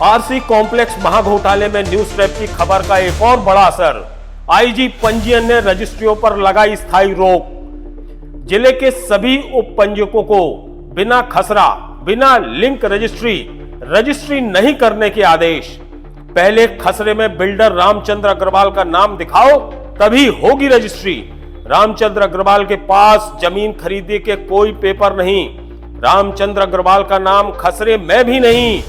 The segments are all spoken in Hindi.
आरसी कॉम्प्लेक्स महाघोटाले में न्यूज ट्रैप की खबर का एक और बड़ा असर। आईजी पंजीयन ने रजिस्ट्रियों पर लगाई स्थायी रोक। जिले के सभी उप पंजीयकों को बिना खसरा, बिना लिंक रजिस्ट्री नहीं करने के आदेश। पहले खसरे में बिल्डर रामचंद्र अग्रवाल का नाम दिखाओ तभी होगी रजिस्ट्री। रामचंद्र अग्रवाल के पास जमीन खरीदने के कोई पेपर नहीं। रामचंद्र अग्रवाल का नाम खसरे में भी नहीं।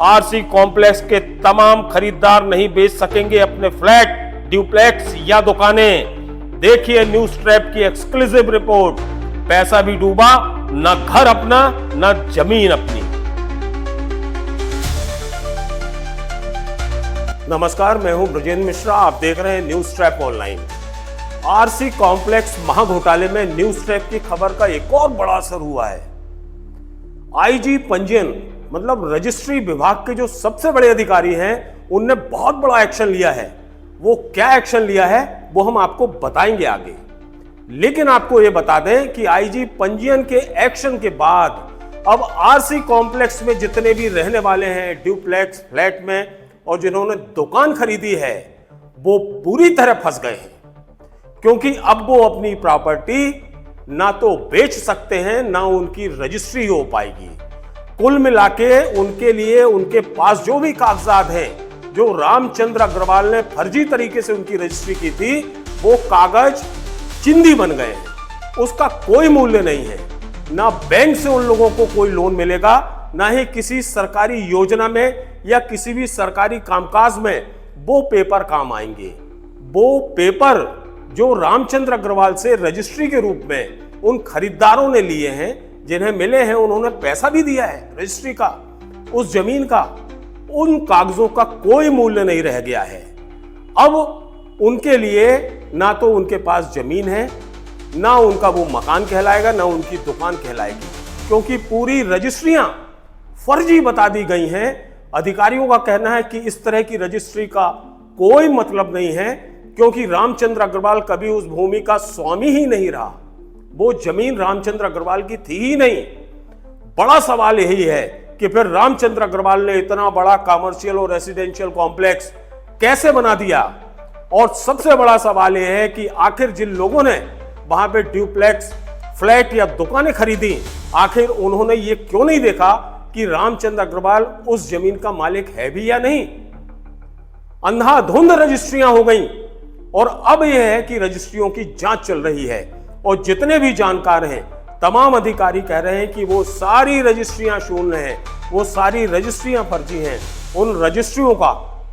आरसी कॉम्प्लेक्स के तमाम खरीदार नहीं बेच सकेंगे अपने फ्लैट, ड्यूप्लेक्स या दुकानें। देखिए न्यूज ट्रैप की एक्सक्लूसिव रिपोर्ट। पैसा भी डूबा, न घर अपना न जमीन अपनी। नमस्कार, मैं हूं ब्रजेंद्र मिश्रा, आप देख रहे हैं news trap online. RC complex महाघोटाले में न्यूज ट्रैप की खबर का एक और बड़ा असर हुआ है। आईजी पंजीयन मतलब रजिस्ट्री विभाग के जो सबसे बड़े अधिकारी हैं, उनने बहुत बड़ा एक्शन लिया है। वो क्या एक्शन लिया है वो हम आपको बताएंगे आगे। लेकिन आपको यह बता दें कि आईजी पंजीयन के एक्शन के बाद अब आरसी कॉम्प्लेक्स में जितने भी रहने वाले हैं ड्यूप्लेक्स फ्लैट में और जिन्होंने दुकान खरीदी है, वो पूरी तरह फंस गए हैं। क्योंकि अब वो अपनी प्रॉपर्टी ना तो बेच सकते हैं, ना उनकी रजिस्ट्री हो पाएगी। कुल मिलाके उनके लिए उनके पास जो भी कागजात हैं, जो रामचंद्र अग्रवाल ने फर्जी तरीके से उनकी रजिस्ट्री की थी, वो कागज चिंदी बन गए हैं। उसका कोई मूल्य नहीं है। ना बैंक से उन लोगों को कोई लोन मिलेगा, ना ही किसी सरकारी योजना में या किसी भी सरकारी कामकाज में वो पेपर काम आएंगे। वो पेपर जो रामचंद्र अग्रवाल से रजिस्ट्री के रूप में उन खरीदारों ने लिए हैं, जिन्हें मिले हैं, उन्होंने पैसा भी दिया है रजिस्ट्री का, उस जमीन का, उन कागजों का कोई मूल्य नहीं रह गया है। अब उनके लिए ना तो उनके पास जमीन है, ना उनका वो मकान कहलाएगा, ना उनकी दुकान कहलाएगी, क्योंकि पूरी रजिस्ट्रियां फर्जी बता दी गई हैं। अधिकारियों का कहना है कि इस तरह की रजिस्ट्री का कोई मतलब नहीं है, क्योंकि रामचंद्र अग्रवाल कभी उस भूमि का स्वामी ही नहीं रहा। वो जमीन रामचंद्र अग्रवाल की थी ही नहीं। बड़ा सवाल यही है कि फिर रामचंद्र अग्रवाल ने इतना बड़ा कमर्शियल और रेसिडेंशियल कॉम्प्लेक्स कैसे बना दिया। और सबसे बड़ा सवाल यह है कि आखिर जिन लोगों ने वहां पे ड्यूप्लेक्स, फ्लैट या दुकानें खरीदी, आखिर उन्होंने ये क्यों नहीं देखा कि रामचंद्र अग्रवाल उस जमीन का मालिक है भी या नहीं। अंधाधुंध रजिस्ट्रियां हो गई और अब यह है कि रजिस्ट्रियों की जांच चल रही है। और जितने भी जानकार हैं, तमाम अधिकारी कह रहे हैं कि वो सारी रजिस्ट्रियां शून्य हैं, वो सारी रजिस्ट्रियां फर्जी हैं, उन रजिस्ट्रियों का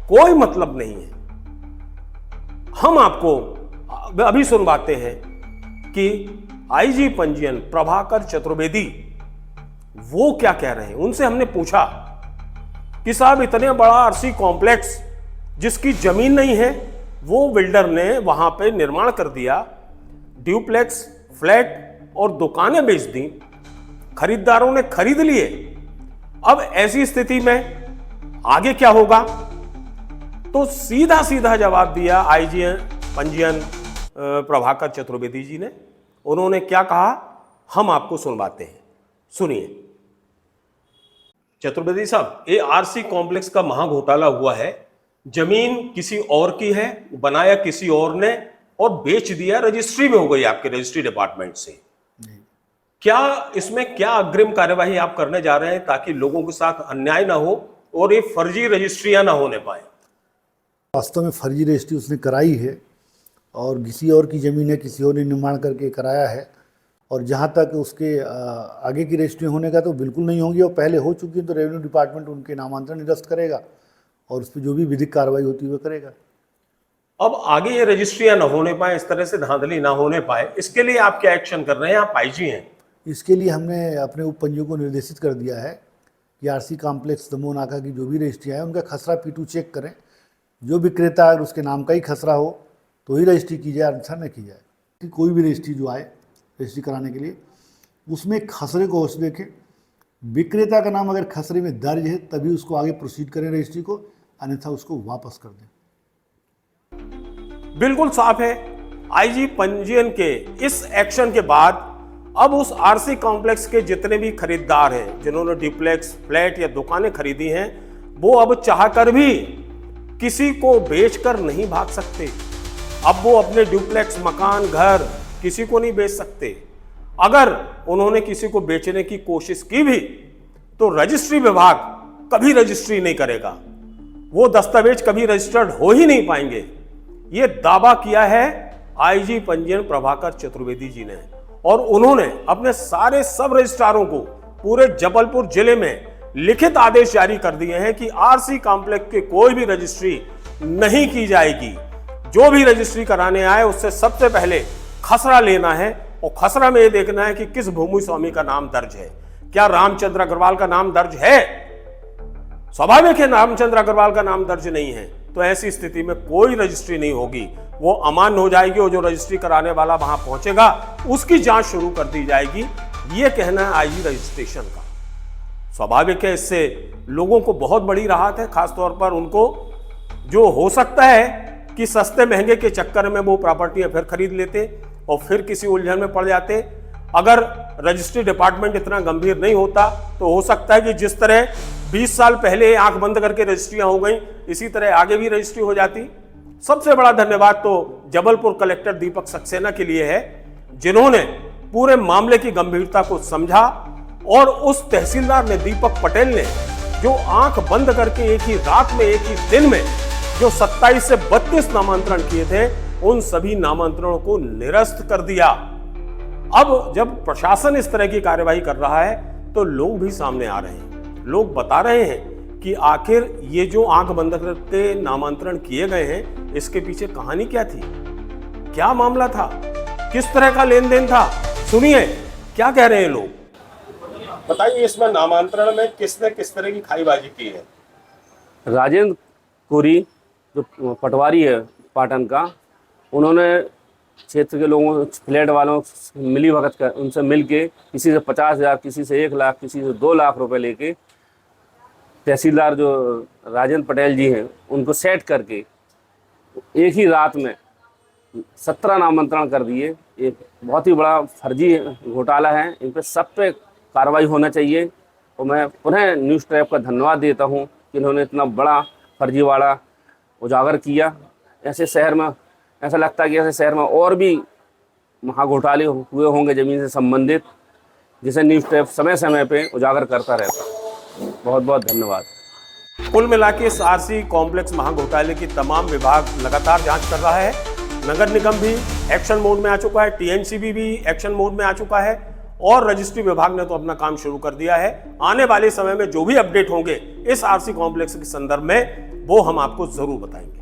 कोई मतलब नहीं है। हम आपको अभी सुनवाते हैं कि आईजी पंजीयन प्रभाकर चतुर्वेदी वो क्या कह रहे हैं। उनसे हमने पूछा कि साहब, इतने बड़ा आरसी कॉम्प्लेक्स जिसकी जमीन नहीं है, वो बिल्डर ने वहां पे निर्माण कर दिया, ड्यूप्लेक्स, फ्लैट और दुकानें बेच दी, खरीदारों ने खरीद लिए। अब ऐसी स्थिति में आगे क्या होगा? तो सीधा सीधा जवाब दिया आईजी पंजीयन प्रभाकर चतुर्वेदी जी ने। उन्होंने क्या कहा, हम आपको सुनवाते हैं, सुनिए। चतुर्वेदी साहब, ये आरसी कॉम्प्लेक्स का महाघोटाला हुआ है। जमीन किसी और की है, बनाया किसी और ने और बेच दिया, रजिस्ट्री में हो गई आपके रजिस्ट्री डिपार्टमेंट से। क्या इसमें क्या अग्रिम कार्यवाही आप करने जा रहे हैं ताकि लोगों के साथ अन्याय ना हो और ये फर्जी रजिस्ट्रियां ना होने पाए? वास्तव में फर्जी रजिस्ट्री उसने कराई है और किसी और की ज़मीन है, किसी और ने निर्माण करके कराया है। और जहाँ तक उसके आगे की रजिस्ट्री होने का तो बिल्कुल नहीं होगी, और पहले हो चुकी है तो रेवेन्यू डिपार्टमेंट उनके नामांतरण निरस्त करेगा और उस पर जो भी विधिक कार्रवाई होती है वो करेगा। अब आगे ये रजिस्ट्रियां ना होने पाए, इस तरह से धांधली ना होने पाए, इसके लिए आप क्या एक्शन कर रहे हैं? आप आईजी हैं। इसके लिए हमने अपने उप पंजीयों को निर्देशित कर दिया है कि आरसी कॉम्प्लेक्स दमोह नाका की जो भी रजिस्ट्रियाँ हैं उनका खसरा P2 चेक करें। जो विक्रेता अगर उसके नाम का ही खसरा हो तो ही रजिस्ट्री की जाए, अन्यथा न की जाए। कि कोई भी रजिस्ट्री जो आए रजिस्ट्री कराने के लिए, उसमें खसरे को अवश्य देखें। विक्रेता का नाम अगर खसरे में दर्ज है तभी उसको आगे प्रोसीड करें रजिस्ट्री को, अन्यथा उसको वापस कर दें। बिल्कुल साफ है। आईजी पंजीयन के इस एक्शन के बाद अब उस आरसी कॉम्प्लेक्स के जितने भी खरीदार हैं, जिन्होंने ड्यूप्लेक्स, फ्लैट या दुकानें खरीदी हैं, वो अब चाहकर भी किसी को बेचकर नहीं भाग सकते। अब वो अपने डुप्लेक्स मकान घर किसी को नहीं बेच सकते। अगर उन्होंने किसी को बेचने की कोशिश की भी तो रजिस्ट्री विभाग कभी रजिस्ट्री नहीं करेगा, वो दस्तावेज कभी रजिस्टर्ड हो ही नहीं पाएंगे। ये दावा किया है आईजी पंजीयन प्रभाकर चतुर्वेदी जी ने, और उन्होंने अपने सारे सब रजिस्ट्रारों को पूरे जबलपुर जिले में लिखित आदेश जारी कर दिए हैं कि आरसी कॉम्प्लेक्स की कोई भी रजिस्ट्री नहीं की जाएगी। जो भी रजिस्ट्री कराने आए उससे सबसे पहले खसरा लेना है, और खसरा में यह देखना है कि किस भूमि स्वामी का नाम दर्ज है। क्या रामचंद्र अग्रवाल का नाम दर्ज है? स्वाभाविक है रामचंद्र अग्रवाल का नाम दर्ज नहीं है, तो ऐसी स्थिति में कोई रजिस्ट्री नहीं होगी, वो अमान्य हो जाएगी, और जो रजिस्ट्री कराने वाला वहां पहुंचेगा उसकी जांच शुरू कर दी जाएगी। ये कहना है आईजी रजिस्ट्रेशन का। स्वाभाविक है इससे लोगों को बहुत बड़ी राहत है, खासतौर पर उनको जो हो सकता है कि सस्ते महंगे के चक्कर में वो प्रॉपर्टियां फिर खरीद लेते और फिर किसी उलझन में पड़ जाते। अगर रजिस्ट्री डिपार्टमेंट इतना गंभीर नहीं होता तो हो सकता है कि जिस तरह 20 साल पहले आंख बंद करके रजिस्ट्रियां हो गई, इसी तरह आगे भी रजिस्ट्री हो जाती। सबसे बड़ा धन्यवाद तो जबलपुर कलेक्टर दीपक सक्सेना के लिए है, जिन्होंने पूरे मामले की गंभीरता को समझा, और उस तहसीलदार ने, दीपक पटेल ने, जो आंख बंद करके एक ही रात में, एक ही दिन में जो 27 से 32 नामांतरण किए थे, उन सभी नामांतरणों को निरस्त कर दिया। अब जब प्रशासन इस तरह की कार्यवाही कर रहा है तो लोग भी सामने आ रहे हैं, लोग बता रहे हैं कि आखिर ये जो आंख बंद करके नामांतरण किए गए हैं, इसके पीछे कहानी क्या थी, क्या मामला था, किस तरह का लेन देन था। सुनिए क्या कह रहे हैं लोग। बताइए इसमें नामांतरण में किसने किस तरह की खाईबाजी की है? राजेंद्र कोरी जो पटवारी है पाटन का, उन्होंने क्षेत्र के लोगों, फ्लैट वालों मिली भगत कर उनसे मिल के किसी से 50,000, किसी से 1 लाख, किसी से 2 लाख रुपए लेके तहसीलदार जो राजेंद्र पटेल जी हैं उनको सेट करके एक ही रात में 17 नामांतरण कर दिए। एक बहुत ही बड़ा फर्जी घोटाला है, इन पर सब पे कार्रवाई होना चाहिए। और मैं पुनः न्यूज़ ट्रैप का धन्यवाद देता हूं कि इन्होंने इतना बड़ा फर्जीवाड़ा उजागर किया। ऐसे शहर में ऐसा लगता है कि ऐसे शहर में और भी महाघोटाले हुए होंगे ज़मीन से संबंधित, जिसे न्यूज़ ट्रैप समय समय पे उजागर करता रहता है। बहुत बहुत धन्यवाद। कुल मिला के इस आरसी कॉम्प्लेक्स महाघोटाले की तमाम विभाग लगातार जांच कर रहा है। नगर निगम भी एक्शन मोड में आ चुका है, टीएनसीबी भी एक्शन मोड में आ चुका है, और रजिस्ट्री विभाग ने तो अपना काम शुरू कर दिया है। आने वाले समय में जो भी अपडेट होंगे इस आरसी कॉम्प्लेक्स के संदर्भ में, वो हम आपको जरूर बताएंगे।